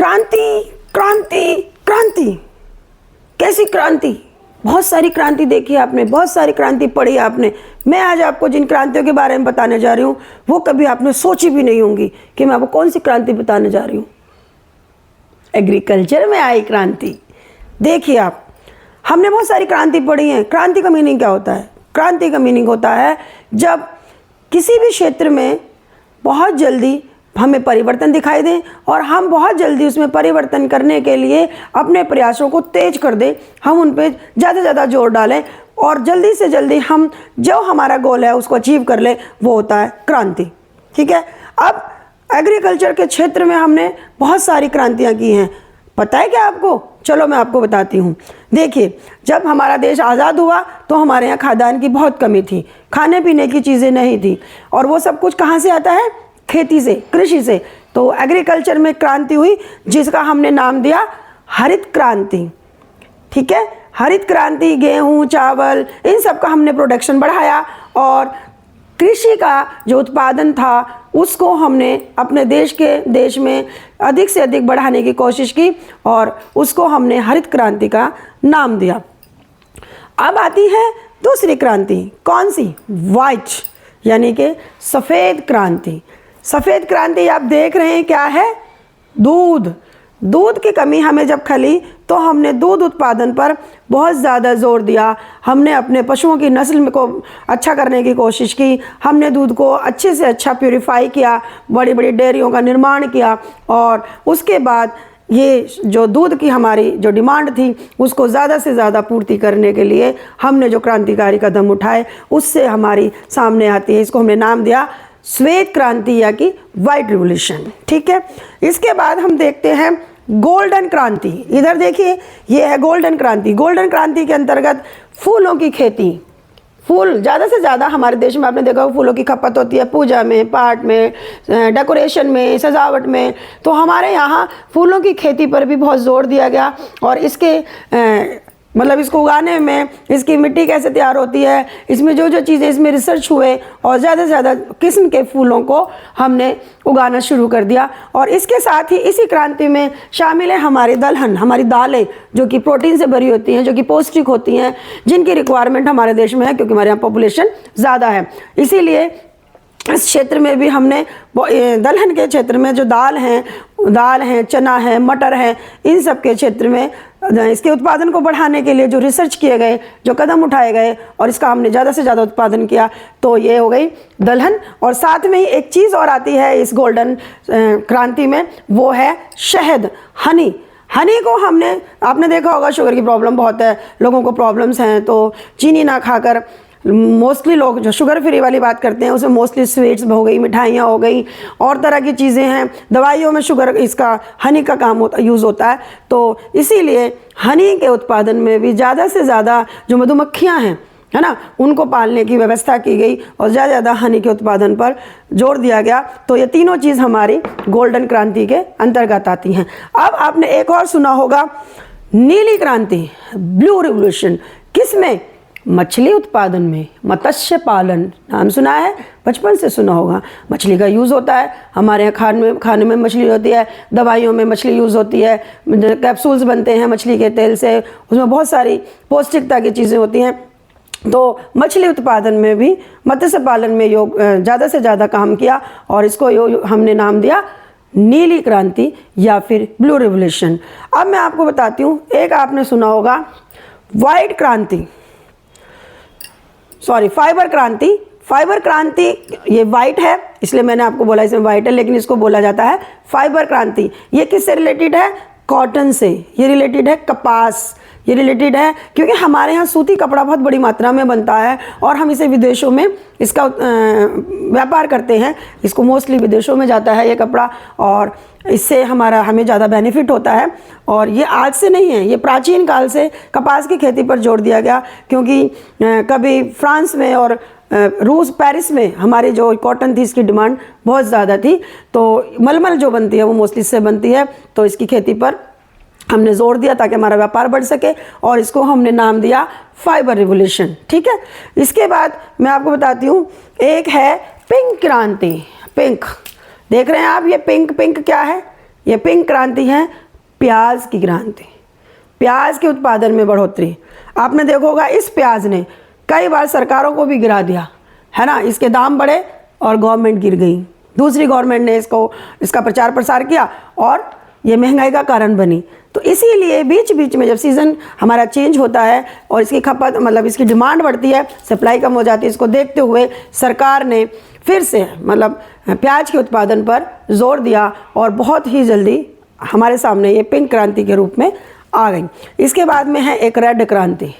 क्रांति क्रांति क्रांति, कैसी क्रांति? बहुत सारी क्रांति देखी आपने, बहुत सारी क्रांति पढ़ी आपने। मैं आज आपको जिन क्रांतियों के बारे में बताने जा रही हूँ वो कभी आपने सोची भी नहीं होंगी कि मैं आपको कौन सी क्रांति बताने जा रही हूँ। एग्रीकल्चर में आई क्रांति। देखिए आप, हमने बहुत सारी क्रांति पढ़ी है। क्रांति का मीनिंग क्या होता है? क्रांति का मीनिंग होता है जब किसी भी क्षेत्र में बहुत जल्दी हमें परिवर्तन दिखाई दे और हम बहुत जल्दी उसमें परिवर्तन करने के लिए अपने प्रयासों को तेज कर दें, हम उन पे ज़्यादा से ज़्यादा जोर डालें और जल्दी से जल्दी हम जो हमारा गोल है उसको अचीव कर लें, वो होता है क्रांति। ठीक है। अब एग्रीकल्चर के क्षेत्र में हमने बहुत सारी क्रांतियाँ की हैं। पता है क्या आपको? चलो मैं आपको बताती हूँ। देखिए, जब हमारा देश आज़ाद हुआ तो हमारे यहाँ खाद्यान्न की बहुत कमी थी, खाने पीने की चीज़ें नहीं थी, और वो सब कुछ कहाँ से आता है? खेती से, कृषि से। तो एग्रीकल्चर में क्रांति हुई जिसका हमने नाम दिया हरित क्रांति। ठीक है। हरित क्रांति, गेहूँ, चावल, इन सब का हमने प्रोडक्शन बढ़ाया और कृषि का जो उत्पादन था उसको हमने अपने देश में अधिक से अधिक बढ़ाने की कोशिश की और उसको हमने हरित क्रांति का नाम दिया। अब आती है दूसरी क्रांति। कौन सी? वाइट, यानी कि सफ़ेद क्रांति। सफ़ेद क्रांति आप देख रहे हैं क्या है? दूध। दूध की कमी हमें जब खली तो हमने दूध उत्पादन पर बहुत ज़्यादा जोर दिया। हमने अपने पशुओं की नस्ल को अच्छा करने की कोशिश की। हमने दूध को अच्छे से अच्छा प्यूरिफाई किया, बड़ी बड़ी डेयरियों का निर्माण किया और उसके बाद ये जो दूध की हमारी जो डिमांड थी उसको ज़्यादा से ज़्यादा पूर्ति करने के लिए हमने जो क्रांतिकारी कदम उठाए उससे हमारी सामने आती है, इसको हमने नाम दिया श्वेत क्रांति या कि वाइट रिवोल्यूशन। ठीक है। इसके बाद हम देखते हैं गोल्डन क्रांति। इधर देखिए, ये है गोल्डन क्रांति। गोल्डन क्रांति के अंतर्गत फूलों की खेती। फूल ज़्यादा से ज़्यादा हमारे देश में आपने देखा हो फूलों की खपत होती है, पूजा में, पाठ में, डेकोरेशन में, सजावट में। तो हमारे यहाँ फूलों की खेती पर भी बहुत जोर दिया गया और इसके मतलब इसको उगाने में, इसकी मिट्टी कैसे तैयार होती है, इसमें जो जो चीज़ें, इसमें रिसर्च हुए और ज़्यादा से ज़्यादा किस्म के फूलों को हमने उगाना शुरू कर दिया। और इसके साथ ही इसी क्रांति में शामिल है हमारे दलहन, हमारी दालें जो कि प्रोटीन से भरी होती हैं, जो कि पौष्टिक होती हैं, जिनकी रिक्वायरमेंट हमारे देश में है क्योंकि हमारे यहाँ पॉपुलेशन ज़्यादा है। इसीलिए इस क्षेत्र में भी हमने दलहन के क्षेत्र में जो दाल है, चना है, मटर है, इन सब के क्षेत्र में इसके उत्पादन को बढ़ाने के लिए जो रिसर्च किए गए, जो कदम उठाए गए और इसका हमने ज़्यादा से ज़्यादा उत्पादन किया, तो ये हो गई दलहन। और साथ में ही एक चीज़ और आती है इस गोल्डन क्रांति में, वो है शहद, हनी। हनी को आपने देखा होगा शुगर की प्रॉब्लम बहुत है, लोगों को प्रॉब्लम्स हैं, तो चीनी ना खाकर मोस्टली लोग जो शुगर फ्री वाली बात करते हैं उसमें मोस्टली स्वीट्स हो गई, मिठाइयाँ हो गई और तरह की चीज़ें हैं। दवाइयों में शुगर, इसका हनी का काम यूज़ होता है। तो इसीलिए हनी के उत्पादन में भी ज़्यादा से ज़्यादा जो मधुमक्खियाँ हैं, है ना, उनको पालने की व्यवस्था की गई और ज़्यादा ज़्यादा हनी के उत्पादन पर जोर दिया गया। तो ये तीनों चीज़ हमारी गोल्डन क्रांति के अंतर्गत आती हैं। अब आपने एक और सुना होगा नीली क्रांति, ब्लू रिवोल्यूशन। किसमें? मछली उत्पादन में, मत्स्य पालन। नाम सुना है, बचपन से सुना होगा। मछली का यूज़ होता है हमारे यहाँ, खाने में मछली होती है, दवाइयों में मछली यूज़ होती है, कैप्सूल्स बनते हैं मछली के तेल से, उसमें बहुत सारी पौष्टिकता की चीज़ें होती हैं। तो मछली उत्पादन में भी, मत्स्य पालन में ज़्यादा से ज़्यादा काम किया और इसको हमने नाम दिया नीली क्रांति या फिर ब्लू रिवोल्यूशन। अब मैं आपको बताती हूँ, एक आपने सुना होगा वाइट क्रांति, फाइबर क्रांति। फाइबर क्रांति ये वाइट है इसलिए मैंने आपको बोला इसमें वाइट है, लेकिन इसको बोला जाता है फाइबर क्रांति। ये किससे रिलेटेड है? कॉटन से। ये रिलेटेड है कपास, ये रिलेटेड है क्योंकि हमारे यहाँ सूती कपड़ा बहुत बड़ी मात्रा में बनता है और हम इसे विदेशों में इसका व्यापार करते हैं। इसको मोस्टली विदेशों में जाता है ये कपड़ा और इससे हमें ज़्यादा बेनिफिट होता है। और ये आज से नहीं है, ये प्राचीन काल से कपास की खेती पर जोर दिया गया क्योंकि कभी फ्रांस में और रूस, पेरिस में हमारी जो कॉटन थी इसकी डिमांड बहुत ज़्यादा थी। तो मलमल जो बनती है वो मोस्टली इससे बनती है, तो इसकी खेती पर हमने जोर दिया ताकि हमारा व्यापार बढ़ सके और इसको हमने नाम दिया फाइबर रिवोल्यूशन। ठीक है। इसके बाद मैं आपको बताती हूँ, एक है पिंक क्रांति। पिंक देख रहे हैं आप, ये पिंक क्या है? ये पिंक क्रांति है प्याज की क्रांति। प्याज के उत्पादन में बढ़ोतरी। आपने देखा होगा इस प्याज ने कई बार सरकारों को भी गिरा दिया है ना, इसके दाम बढ़े और गवर्नमेंट गिर गई, दूसरी गवर्नमेंट ने इसका प्रचार प्रसार किया और ये महंगाई का कारण बनी। तो इसीलिए बीच बीच में जब सीज़न हमारा चेंज होता है और इसकी खपत मतलब इसकी डिमांड बढ़ती है, सप्लाई कम हो जाती है, इसको देखते हुए सरकार ने फिर से मतलब प्याज के उत्पादन पर जोर दिया और बहुत ही जल्दी हमारे सामने ये पिंक क्रांति के रूप में आ गई। इसके बाद में है एक रेड क्रांति।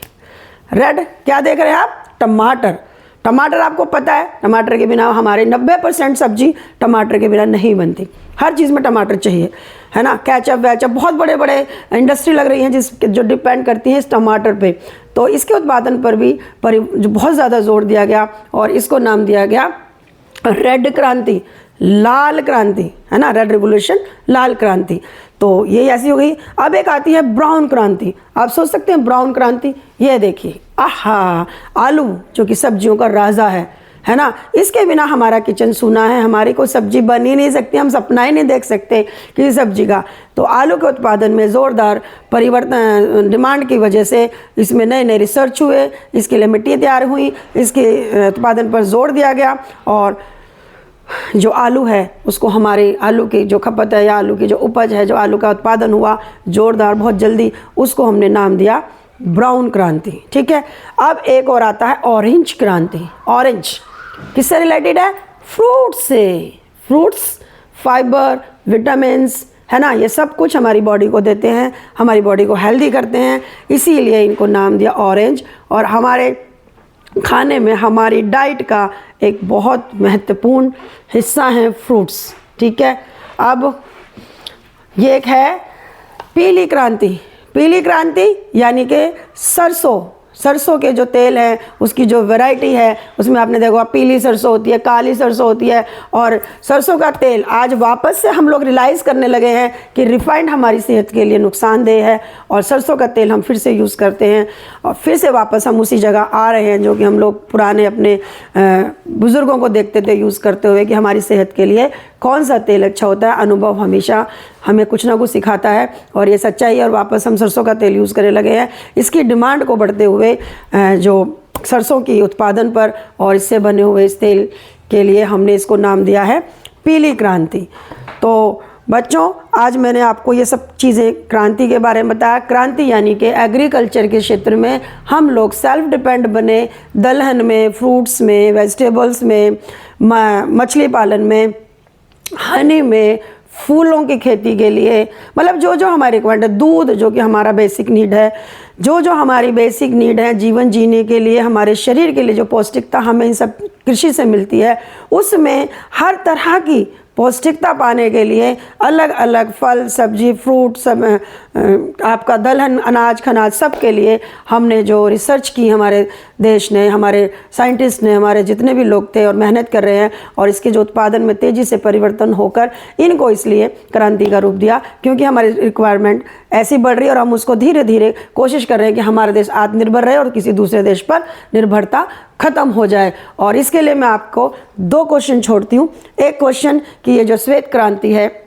रेड क्या देख रहे हैं आप? टमाटर। टमाटर आपको पता है टमाटर के बिना हमारे 90% सब्जी टमाटर के बिना नहीं बनती। हर चीज़ में टमाटर चाहिए, है ना। केचप वेचप बहुत बड़े बड़े इंडस्ट्री लग रही हैं जो डिपेंड करती है इस टमाटर पे। तो इसके उत्पादन पर भी जो बहुत ज़्यादा जोर दिया गया और इसको नाम दिया गया रेड क्रांति, लाल क्रांति, है ना। रेड रिवोल्यूशन, लाल क्रांति। तो ये ऐसी हो गई। अब एक आती है ब्राउन क्रांति। आप सोच सकते हैं ब्राउन क्रांति, ये देखिए, आहा, आलू जो कि सब्जियों का राजा है ना। इसके बिना हमारा किचन सूना है, हमारी कोई सब्जी बन ही नहीं सकती, हम सपना ही नहीं देख सकते किसी सब्जी का। तो आलू के उत्पादन में ज़ोरदार परिवर्तन, डिमांड की वजह से इसमें नए नए रिसर्च हुए, इसके लिए मिट्टी तैयार हुई, इसके उत्पादन पर जोर दिया गया और जो आलू है उसको हमारे आलू की जो खपत है या आलू की जो उपज है, जो आलू का उत्पादन हुआ जोरदार बहुत जल्दी, उसको हमने नाम दिया ब्राउन क्रांति। ठीक है। अब एक और आता है ऑरेंज क्रांति। ऑरेंज किससे रिलेटेड है? फ्रूट्स से। फ्रूट्स फाइबर, विटामिन्स, है ना, ये सब कुछ हमारी बॉडी को देते हैं, हमारी बॉडी को हेल्दी करते हैं, इसीलिए इनको नाम दिया ऑरेंज। और हमारे खाने में, हमारी डाइट का एक बहुत महत्वपूर्ण हिस्सा है फ्रूट्स। ठीक है। अब ये एक है पीली क्रांति। पीली क्रांति यानी कि सरसों के जो तेल है उसकी जो वैरायटी है उसमें आपने देखा पीली सरसों होती है, काली सरसों होती है। और सरसों का तेल आज वापस से हम लोग रियलाइज़ करने लगे हैं कि रिफाइंड हमारी सेहत के लिए नुकसानदेह है और सरसों का तेल हम फिर से यूज़ करते हैं और फिर से वापस हम उसी जगह आ रहे हैं जो कि हम लोग पुराने अपने बुज़ुर्गों को देखते थे यूज़ करते हुए कि हमारी सेहत के लिए कौन सा तेल अच्छा होता है। अनुभव हमेशा हमें कुछ ना कुछ सिखाता है और ये सच्चाई है और वापस हम सरसों का तेल यूज़ करने लगे हैं। इसकी डिमांड को बढ़ते हुए जो सरसों की उत्पादन पर और इससे बने हुए इस तेल के लिए हमने इसको नाम दिया है पीली क्रांति। तो बच्चों आज मैंने आपको ये सब चीज़ें क्रांति के बारे में बताया। क्रांति यानी कि एग्रीकल्चर के क्षेत्र में हम लोग सेल्फ डिपेंड बने, दलहन में, फ्रूट्स में, वेजिटेबल्स में, मछली पालन में, हनी में, फूलों की खेती के लिए, मतलब जो जो हमारी रिक्वायरमेंट है, दूध जो कि हमारा बेसिक नीड है, जो जो हमारी बेसिक नीड है जीवन जीने के लिए, हमारे शरीर के लिए जो पौष्टिकता हमें इन सब कृषि से मिलती है, उसमें हर तरह की पौष्टिकता पाने के लिए अलग अलग फल, सब्जी, फ्रूट, सब आपका दलहन, अनाज खनाज सब के लिए हमने जो रिसर्च की, हमारे देश ने, हमारे साइंटिस्ट ने, हमारे जितने भी लोग थे और मेहनत कर रहे हैं और इसके जो उत्पादन में तेज़ी से परिवर्तन होकर इनको इसलिए क्रांति का रूप दिया क्योंकि हमारी रिक्वायरमेंट ऐसी बढ़ रही है और हम उसको धीरे धीरे कोशिश कर रहे हैं कि हमारा देश आत्मनिर्भर रहे और किसी दूसरे देश पर निर्भरता ख़त्म हो जाए। और इसके लिए मैं आपको 2 क्वेश्चन छोड़ती हूँ। एक क्वेश्चन कि ये जो श्वेत क्रांति है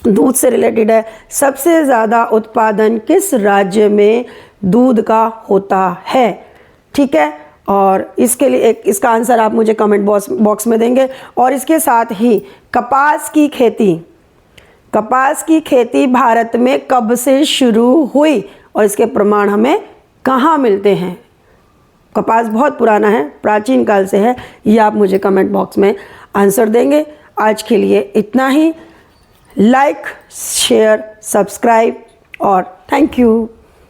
दूध से रिलेटेड है, सबसे ज़्यादा उत्पादन किस राज्य में दूध का होता है? ठीक है। और इसके लिए इसका आंसर आप मुझे कमेंट बॉक्स में देंगे। और इसके साथ ही कपास की खेती भारत में कब से शुरू हुई और इसके प्रमाण हमें कहाँ मिलते हैं? कपास बहुत पुराना है, प्राचीन काल से है, ये आप मुझे कमेंट बॉक्स में आंसर देंगे। आज के लिए इतना ही। लाइक, शेयर, सब्सक्राइब और थैंक यू।